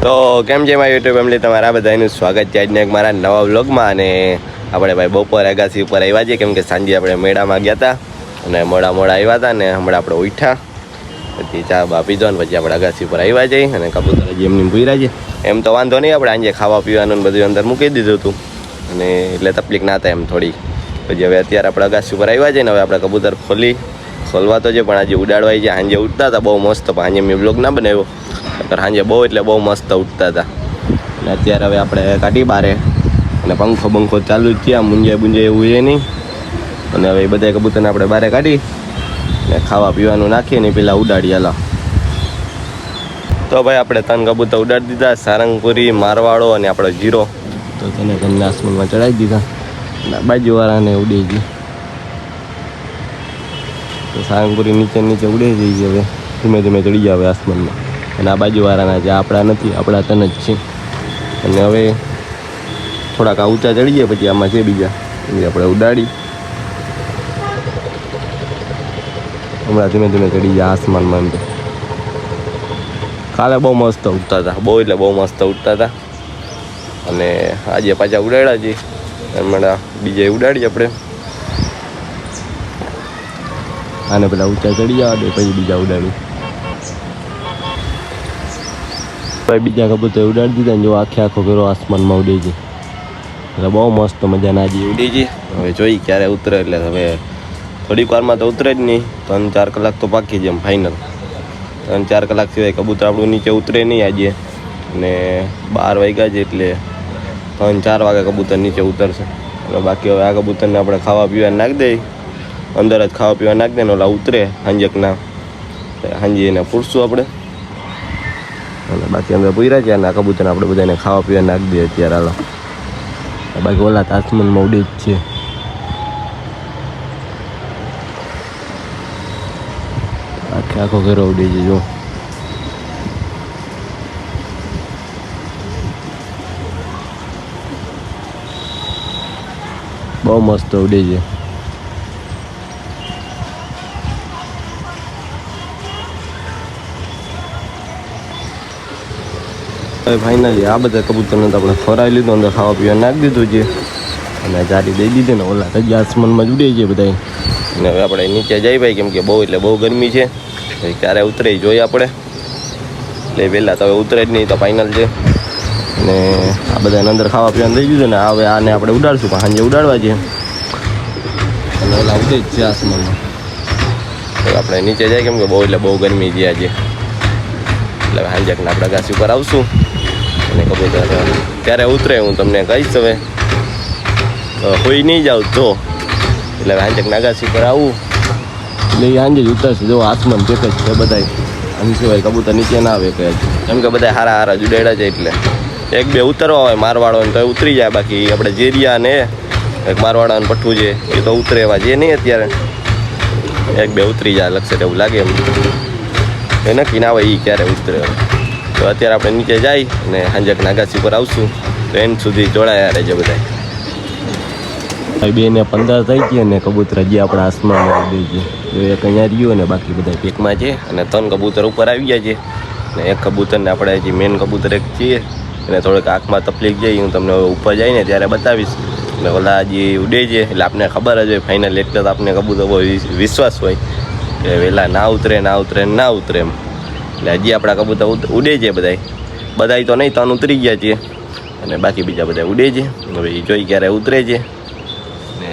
તો કેમ છે મારી યુટ્યુબ ફેમિલી, તમારા બધાનું સ્વાગત છે આજના એક મારા નવા વ્લોગમાં. અને આપણે ભાઈ બપોર અગાસી ઉપર આવ્યા છીએ, કેમ કે સાંજે આપણે મેળામાં ગયા હતા અને મોડા આવ્યા હતા ને હમણાં આપણે ઉઠ્યા, પછી ચા બા પીધો ને પછી આપણે અગાસી ઉપર આવ્યા જઈએ. અને કબૂતર હજી એમની ભૂર્યા છે, એમ તો વાંધો નહીં, આપણે આજે ખાવા પીવાનું બધું અંદર મૂકી દીધું હતું અને એટલે તકલીફ ના થાય એમ થોડી. પછી હવે અત્યારે આપણે અગાસી ઉપર આવ્યા છે ને હવે આપણે કબૂતર ખોલવા તો છે, પણ આજે ઉડાડવા છે. સાંજે ઉઠતા હતા બહુ મસ્ત, પણ આજે મેં બ્લોગ ના બનાવ્યો, સાંજે બહુ મસ્ત ઉઠતા હતા. અને અત્યારે હવે આપણે કાઢી બારે અને પંખો ચાલુ જ થયા, મુંજે એવું છે નહીં. અને હવે એ બધા કબૂતરને આપણે બારે કાઢી ને ખાવા પીવાનું નાખીને પેલા ઉડાડી હાલો. તો ભાઈ આપણે 3 કબૂતર ઉડાડી દીધા, સારંગપુરી, મારવાડો અને આપણો જીરો. તો તેને આસમાનમાં ચડાવી દીધા અને બાજુવાળાને ઉડી ગઈ. તો સારંગપુરી નીચે ઉડી જઈ છે, હવે ધીમે ચડી જાય હવે આસમાનમાં. અને આ બાજુવાળાના જે આપણા નથી, આપણા તન જ છે. અને હવે થોડાક આ ઊંચા ચડી જાય પછી આમાં છે બીજા, એ આપણે ઉડાડી હમણાં ધીમે ચડી જાય આસમાનમાં. એમ તો કાલે બહુ મસ્ત ઉડતા હતા, બહુ મસ્ત ઉડતા હતા. અને આજે પાછા ઉડાડ્યા છીએ, હમણાં બીજે ઉડાડીએ આપણે. આને પેલા ઊંચા ચડી જવા દે પછી બીજા ઉડાડી. ભાઈ બીજા કબૂતર ઉડાડી દીધા ને જો આખો ફેરો આસમાનમાં ઉડી છે, એટલે બહુ મસ્ત મજાના આજે ઉડી છે. હવે જોઈ ક્યારે ઉતરે, એટલે હવે થોડીક વારમાં તો ઉતરે જ નહીં, 3-4 કલાક તો પાકી જ એમ ફાઇનલ. 3-4 કલાક સિવાય કબૂતર આપણું નીચે ઉતરે નહીં આજે. અને 12 વાગ્યા છે એટલે 3-4 વાગે કબૂતર નીચે ઉતરશે. એટલે બાકી હવે આ કબૂતરને આપણે ખાવા પીવા નાખી દઈએ, અંદર જ ખાવા પીવા નાખી દે ને ઓલા ઉતરે સાંજકના, સાંજે એને પૂરશું આપણે. અને બાકી અંદર પૂર્યા છે અને આ કબૂતરને આપણે બધાને ખાવા પીવા નાખી દઈએ અત્યારે હાલો. બાકી ઓલા આસમાનમાં ઉડી જ છે. આખો ઘેરો ઉડી છે જો. બહુ મસ્ત ઉડી છે. હવે ફાઇનલી આ બધા કબૂતરને તો આપણે ફરાવી લીધું, અંદર ખાવા પીવા નાખી દીધું છે અને જારી દઈ દીધી ને ઓલા તજી આસમાનમાં જ ઉડે છે બધા. અને હવે આપણે નીચે જઈ ભાઈ, કેમ કે બહુ ગરમી છે, ક્યારે ઉતરે જોઈએ આપણે. એટલે પહેલાં તો હવે ઉતરે જ નહીં તો ફાઇનલ છે. અને આ બધાને અંદર ખાવા પીવાનું દઈ દીધું ને હવે આને આપણે ઉડાડશું, પણ સાંજે ઉડાડવા છે. અને ઓલા ઉડે જ છે આસમાનમાં. તો આપણે નીચે જાય, કેમ કે બહુ ગરમી છે આજે. એટલે સાંજકને આપણે ઘાસ ઉપર આવશું અને કબૂતર ક્યારે ઉતરે હું તમને કહીશ. હવે હોઈ નહીં જાવ જો, એટલે સાંજકના ઘાસ ઉપર આવું એટલે એ સાંજે જ ઉતરશે. જો આસમાન પેક જ છે બધા, આમ સિવાય કબૂતર નીચે ના આવે કહે છે, કેમ કે બધા હારા ઉડાડ્યા છે. એટલે 1-2 ઉતરવા હોય મારવાડો તો ઉતરી જાય, બાકી આપણે જેરિયા ને એક મારવાડાનું પઠ્ઠું છે એ તો ઉતરે એવા છે નહીં અત્યારે. 1-2 ઉતરી જાય લક્ષે એવું લાગે એમ, એ નક્કી ના હોય એ ક્યારે ઉતરે. તો અત્યારે આપણે નીચે જઈ અને સાંજકના અગાસી પર આવશું, તો એન્ડ સુધી જોડાયા રહેજો બધા. 2:15 થઈ ગઈ અને કબૂતર હજી આપણા આસમાનમાં ઉડી છે. એક અહીંયા રહ્યું અને બાકી બધા પેકમાં છે. અને 3 કબૂતર ઉપર આવી ગયા છે અને એક કબૂતરને આપણે હજી મેન કબૂતર એક છીએ અને થોડીક આંખમાં તકલીફ જાય, હું તમને ઉપર જઈને ત્યારે બતાવીશ. એટલે ઓલા હજી ઉડે છે એટલે આપણે ખબર જ હોય ફાઇનલ, એટલે તો આપણે કબૂતર બહુ વિશ્વાસ હોય કે વહેલા ના ઉતરે એમ. એટલે હજી આપણા કબૂતર ઉડે છે બધાય તો નહીં, 3 ઉતરી ગયા છે અને બાકી બીજા બધા ઉડે છે. હવે એ જોઈ ક્યારે ઉતરે છે. ને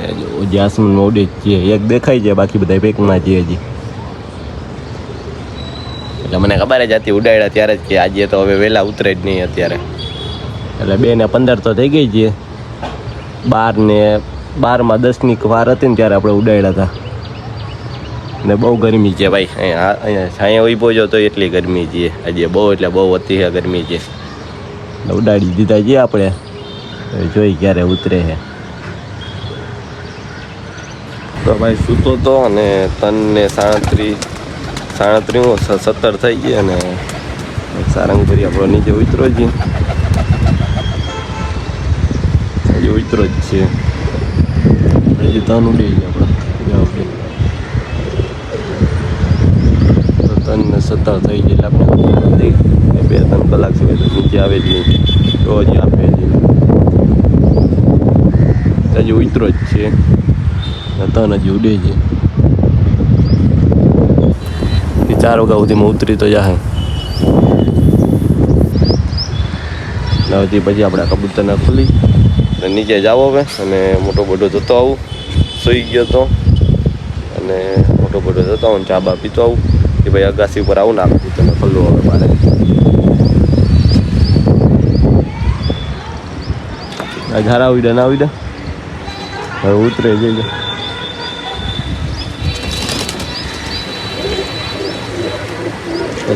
જે આસમાનમાં ઉડે છે એક દેખાય છે, બાકી બધા પેકમાં છે હજી. એટલે મને ખબર જ હતી ઉડાડ્યા ત્યારે જ કે આજે તો હવે વહેલા ઉતરે જ નહીં અત્યારે. એટલે 2:15 તો થઈ ગઈ છે. 12માં 10ની વાર હતી ને ત્યારે આપણે ઉડાડ્યા હતા. ને બહુ ગરમી છે ભાઈ, અહીંયા છાંયા ઉભો જો તો એટલી ગરમી છે આજે, બહુ અતિ ગરમી છે. ઉડાડી દીધા છે આપણે, જોઈ ક્યારે ઉતરે છે. તો ભાઈ સૂતો તો અને 3:37 થઈ ગયા અને સારંગપુરી આપણો નીચે ઉતરો જ છે. હજી 3 ઉડી ગયા આપણે. 3:17 થઈ ગઈ એટલે આપણે 2-3 કલાક સિવાય તો નીચે આવે જ નહીં. તો હજી આપે હજી ઉતરો જ છે, તન હજી ઉડે છે. 4 વાગ્યા સુધીમાં ઉતરી તો જાય. પછી આપણે કબૂતરને ખોલી નીચે જાવ હવે અને મોટો બધો જતો આવું. સૂઈ ગયો તો અને મોટો બધો જતો આવું, ચા બા પીતો આવું કે ભાઈ અગાસી ઉપર આવું ને આ કબૂતરને ખોલવું હવે મારે. ઝારા ઉડ્યા ના ઉડ્યા હવે ઉતરે જઈએ.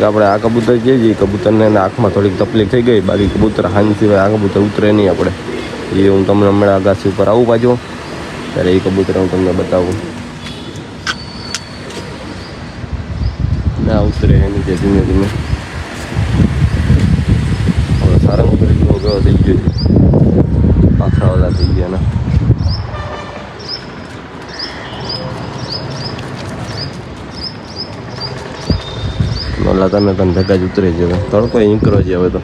આપણે આ કબૂતર જે છે કબૂતરને આંખમાં થોડીક તકલીફ થઈ ગઈ, બાકી કબૂતર હાંજ સિવાય આ કબૂતર ઉતરે નહીં આપણે. એ હું તમને હમણાં અગાસી ઉપર આવું પાછું ત્યારે એ કબૂતર હું તમને બતાવું. ના ઉતરે એની જે ધીમે ધીમે હવે સારા ઉતરી ગયો થઈ ગયો છે. પાછા વાળા થઈ ગયા ને ઓલા તને ભેગા જ ઉતરે છે. હવે તડકો ઈંકરો છે હવે તો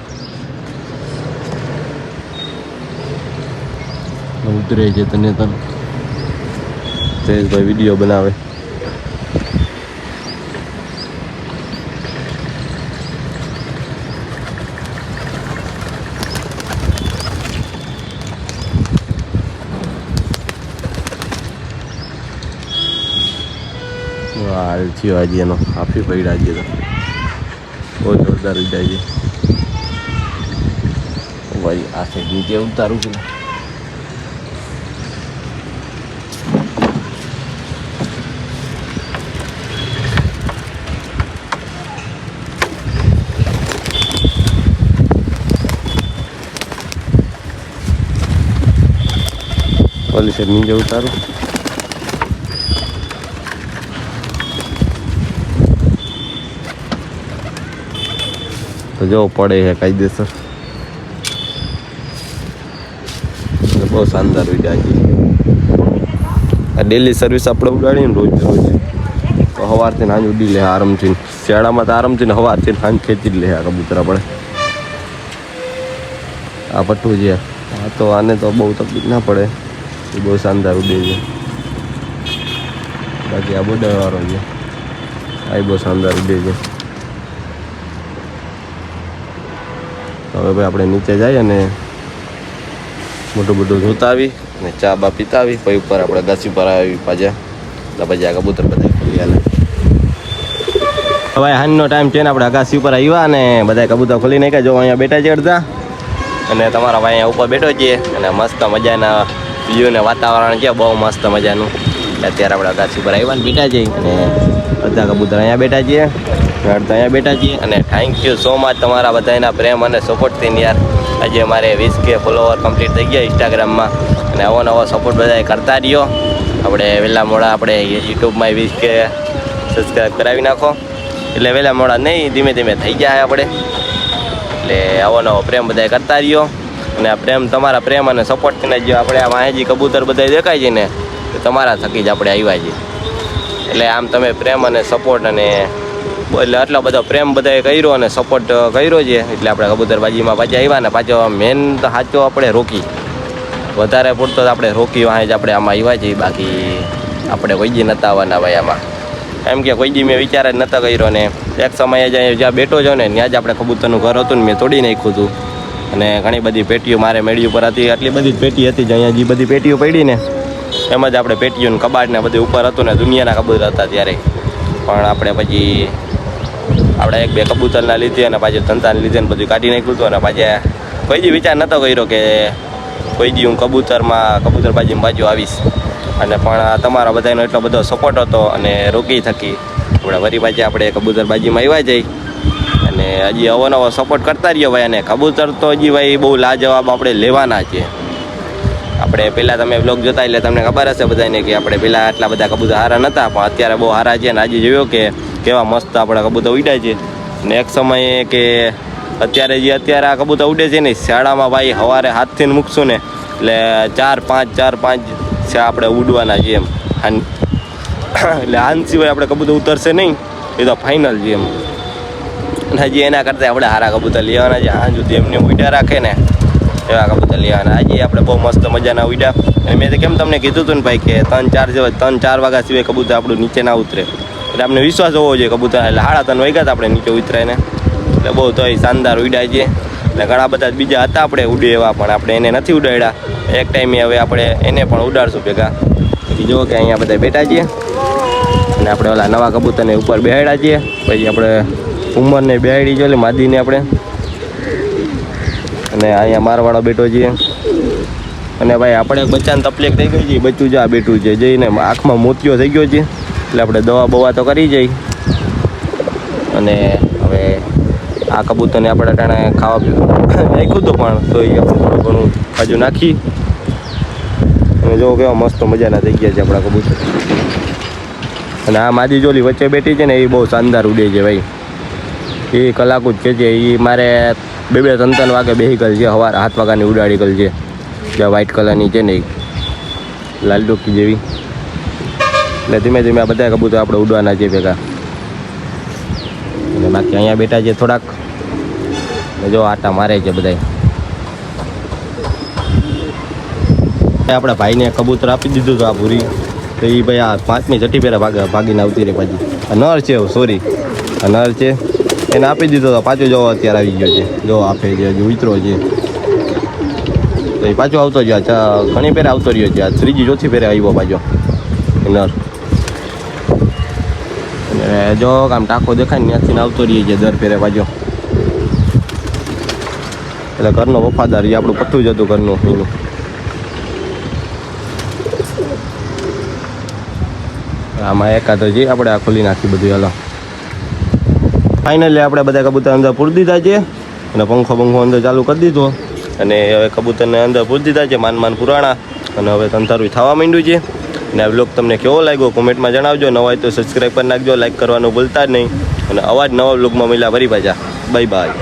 ઉતરે છે. તને જયેશભાઈ વિડીયો બનાવે. હાલ થયો આજે એનો હાફી પડ્યા છે તો બહુ જોરદાર ઉડાય છે. ભાઈ આ સાઈડ નીચે ઉતારું છું. ઓલી સાઈડ નીચે ઉતારું. તો જો પડે છે કાયદેસર. બહુ શાનદાર વિડીયો છે. આ ડેલી સર્વિસ આપણે ઉડાડીએ ને રોજ રોજ તો સવારથી સાંજ ઉડી લે આરામથી. શિયાળામાં તો આરામથી ને સવારથી સાંજ ખેંચી જ લે આ કબૂતર આપણે. આ પટ્ટું છે આ તો આને તો બહુ તકલીફ ના પડે, એ બહુ શાનદાર ઉડે છે. બાકી આ બોર્ડરવાળો છે આ બહુ શાનદાર ઉડે છે. હવે ભાઈ આપણે નીચે જઈએ અને મોટું બધું જોતા આવી અને ચા બા પીતા આવી પછી ઉપર આપણે ગાસી પર આવી પાછા. એટલે પછી આ કબૂતર બધા ખોલી હાલે. હવે હાંજનો ટાઈમ છે ને આપણે અગાસી ઉપર આવ્યા અને બધા કબૂતર ખોલી નાખ્યા. જો અહીંયા બેઠા છે અડધા અને તમારા ભાઈ અહીંયા ઉપર બેઠો છીએ અને મસ્ત મજાના વ્યૂ ને વાતાવરણ છે બહુ મસ્ત મજાનું. અત્યારે આપણે અગાસી ઉપર આવ્યા ને બેઠા છીએ અને બધા કબૂતર અહીંયા બેઠા છીએ, અડધા અહીંયા બેઠા છીએ. અને થેન્ક યુ સો મચ તમારા બધાના પ્રેમ અને સપોર્ટથી યાર. આજે અમારે 20K ફોલોવર કમ્પ્લીટ થઈ ગયા ઇન્સ્ટાગ્રામમાં અને આવો નવો સપોર્ટ બધાએ કરતા રહ્યો. આપણે વહેલા મોડા આપણે યુટ્યુબમાં 20K સબસ્ક્રાઈબ કરાવી નાખો એટલે વહેલા મોડા નહીં ધીમે ધીમે થઈ જાય આપણે. એટલે આવો નવો પ્રેમ બધાએ કરતા રહ્યો અને આ પ્રેમ તમારા પ્રેમ અને સપોર્ટથી જ આપણે આ વાહેજી કબૂતર બધા દેખાય છે ને તો તમારા થકી જ આપણે આવ્યા છીએ. એટલે આમ તમે પ્રેમ અને સપોર્ટ અને એટલે આટલો બધો પ્રેમ બધાએ કર્યો અને સપોર્ટ કર્યો છે એટલે આપણે કબૂતરબાજીમાં પાછા આવ્યા ને પાછો મેન તો સાચો આપણે રોકી વધારે પૂરતો આપણે રોકી વાંહે જ આપણે આમાં આવ્યા છીએ. બાકી આપણે કોઈ દી નહોતા આવવાના ભાઈ આમાં. એમ કે કોઈ દી મેં વિચાર જ નહોતો કર્યો ને એક સમયે જ્યાં બેઠો છો ને ત્યાં જ આપણે કબૂતરનું ઘર હતું ને મેં તોડી નાખ્યું હતું. અને ઘણી બધી પેટીઓ મારે મેળી ઉપર હતી, આટલી બધી જ પેટી હતી જ અહીંયા જે બધી પેટીઓ પડી ને એમ જ આપણે પેટીઓને કબાટ ને બધું ઉપર હતું ને દુનિયાના કબૂતર હતા ત્યારે. પણ આપણે પછી આપણે 1-2 કબૂતરના લીધે અને પાછું ધંધાને લીધે ને બધું કાઢી નાખ્યું હતું. અને પાછા કોઈ દી વિચાર નહોતો કર્યો કે કોઈ દી હું કબૂતરબાજીમાં બાજુ આવીશ. અને પણ તમારા બધાનો એટલો બધો સપોર્ટ હતો અને રોકી થકી આપણે વરી પાછા આપણે કબૂતરબાજીમાં આવ્યા જઈ અને હજી અવનવો સપોર્ટ કરતા રહ્યો ભાઈ. અને કબૂતર તો હજી ભાઈ બહુ લાજવાબ આપણે લેવાના છે. આપણે પહેલાં તમે બ્લોગ જોતા એટલે તમને ખબર હશે બધાને કે આપણે પહેલાં આટલા બધા કબૂતર સારા નહોતા પણ અત્યારે બહુ સારા છે. અને આજે જોયો કે કેવા મસ્ત આપણા કબૂતર ઉડ્યા છે. અને એક સમયે કે અત્યારે આ કબૂતર ઉડે છે ને શાળામાં ભાઈ સવારે હાથથી મૂકશું ને એટલે 4-5 છે આપણે ઉડવાના છે એમ. એટલે આન સિવાય આપણે કબૂતર ઉતરશે નહીં એ તો ફાઇનલ છે એમ. અને હજી એના કરતાં આપણે સારા કબૂતર લેવાના છે. હા સુધી એમને ઉઈડા રાખે ને એવા કબૂતર લેવાના. આજે આપણે બહુ મસ્ત મજાના ઉઈડા. અને મેં તો કેમ તમને કીધું હતું ને ભાઈ કે 3-4 વાગ્યા સિવાય કબૂતર આપણું નીચે ના ઉતરે. એટલે આપણે વિશ્વાસ હોવો જોઈએ કબૂતર. એટલે 3:30 વાગ્યા હતા આપણે નીચે ઉતરાય ને. એટલે બહુ તો શાનદાર ઉઈડા છે. અને ઘણા બધા બીજા હતા આપણે ઉડે એવા, પણ આપણે એને નથી ઉડાડ્યા. એક ટાઈમે હવે આપણે એને પણ ઉડાડશું ભેગા. જો કે અહીંયા બધા બેઠા છીએ અને આપણે ઓલા નવા કબૂતરને ઉપર બેહાડ્યા છીએ. પછી આપણે ઉંમરને બેહાડી છે, એટલે માદીને આપણે. અને અહીંયા મારવાળો બેઠો છીએ. અને ભાઈ આપણે બચ્ચાને તકલીફ થઈ ગઈ છે, બચ્ચું જ આ બેઠું છે, જઈને આંખમાં મોતિયો થઈ ગયો છે. એટલે આપણે દવા બવા તો કરી જઈ. અને હવે આ કબૂતરને આપણે ટાણે ખાવા પીવું નાખ્યું હતું, પણ તો એ આપણે થોડું ઘણું હજુ નાખી. અને જો કેવા મસ્ત મજાના થઈ ગયા છે આપણા કબૂતર. અને આ માદી જોલી વચ્ચે બેઠી છે ને, એ બહુ શાનદાર ઉડે છે ભાઈ. એ કલાકુ જ કે છે. એ મારે 2-3 વાગે બેહી ગયેલ છે. સવારે 7 વાગ્યાની ઉડાડી ગયેલ છે. જે વ્હાઈટ કલરની છે ને, લાલ ડોકી જેવી. એટલે ધીમે ધીમે આ બધા કબૂતર આપણે ઉડવાના છે ભેગા. અને બાકી અહીંયા બેઠા છે થોડાક. જો આટા મારે છે બધા. આપણા ભાઈને કબૂતર આપી દીધું હતું આ પૂરી. તો એ ભાઈ આ 5મી છઠ્ઠી પેરા ભાગીને આવતી રહી પાછી. આ નર છે, સોરી આ નર છે, એને આપી દીધો હતો. પાછો જો અત્યારે આવી ગયો છે. જો આપે છે, હજુ ઉતરો છે. તો એ પાછો આવતો જ ઘણી પેરે આવતો રહ્યો છે. આ 3જી-4થી પેરે આવ્યો પાછો નર. અને જો આમ ટાંકો દેખાય ને ત્યાંથી આવતો રહીએ છે દર પેરે પાછો. એટલે ઘરનો વફાદાર એ આપણું પથ્થું જ હતું ઘરનું એનું. આમાં એકાદ હજી આપણે આ ખોલી નાખી બધું. હાલો ફાઇનલી આપણે બધા કબૂતર અંદર પૂરી દીધા છે. અને પંખો અંદર ચાલુ કરી દીધો. અને હવે કબૂતરને અંદર પૂરી દીધા છે માન પુરાણા. અને હવે તંતારું થવા માંડ્યું છે. અને આ બ્લોગ તમને કેવો લાગ્યો કોમેન્ટમાં જણાવજો. નવા હોય તો સબસ્ક્રાઈબ કરી નાખજો, લાઈક કરવાનું ભૂલતા જ નહીં. અને આવા જ નવા બ્લોગમાં મળ્યા ફરી પાછા. Bye bye.